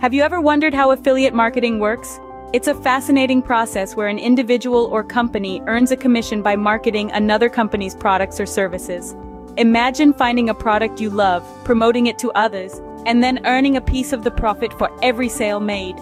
Have you ever wondered how affiliate marketing works? It's a fascinating process where an individual or company earns a commission by marketing another company's products or services. Imagine finding a product you love, promoting it to others, and then earning a piece of the profit for every sale made.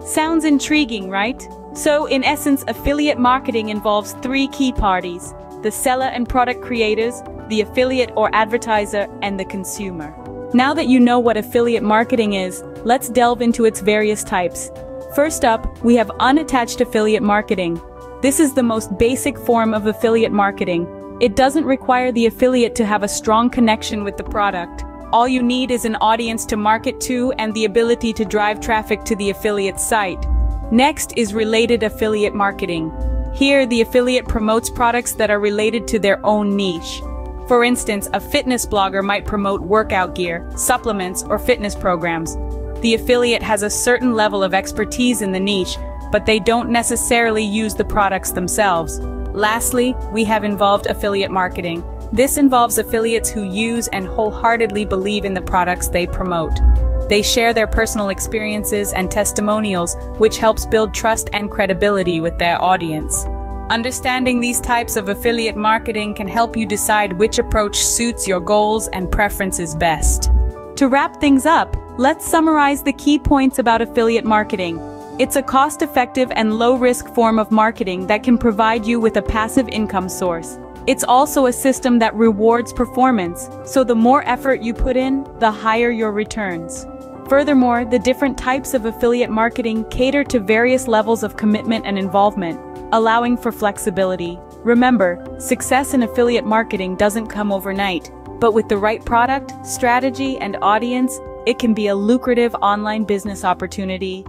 Sounds intriguing, right? So, in essence, affiliate marketing involves three key parties: the seller and product creators, the affiliate or advertiser, and the consumer. Now that you know what affiliate marketing is, let's delve into its various types. First up, we have unattached affiliate marketing. This is the most basic form of affiliate marketing. It doesn't require the affiliate to have a strong connection with the product. All you need is an audience to market to and the ability to drive traffic to the affiliate site. Next is related affiliate marketing. Here, the affiliate promotes products that are related to their own niche. For instance, a fitness blogger might promote workout gear, supplements, or fitness programs. The affiliate has a certain level of expertise in the niche, but they don't necessarily use the products themselves. Lastly, we have involved affiliate marketing. This involves affiliates who use and wholeheartedly believe in the products they promote. They share their personal experiences and testimonials, which helps build trust and credibility with their audience. Understanding these types of affiliate marketing can help you decide which approach suits your goals and preferences best. To wrap things up, let's summarize the key points about affiliate marketing. It's a cost-effective and low-risk form of marketing that can provide you with a passive income source. It's also a system that rewards performance, so the more effort you put in, the higher your returns. Furthermore, the different types of affiliate marketing cater to various levels of commitment and involvement, allowing for flexibility. Remember, success in affiliate marketing doesn't come overnight, but with the right product, strategy, and audience, it can be a lucrative online business opportunity.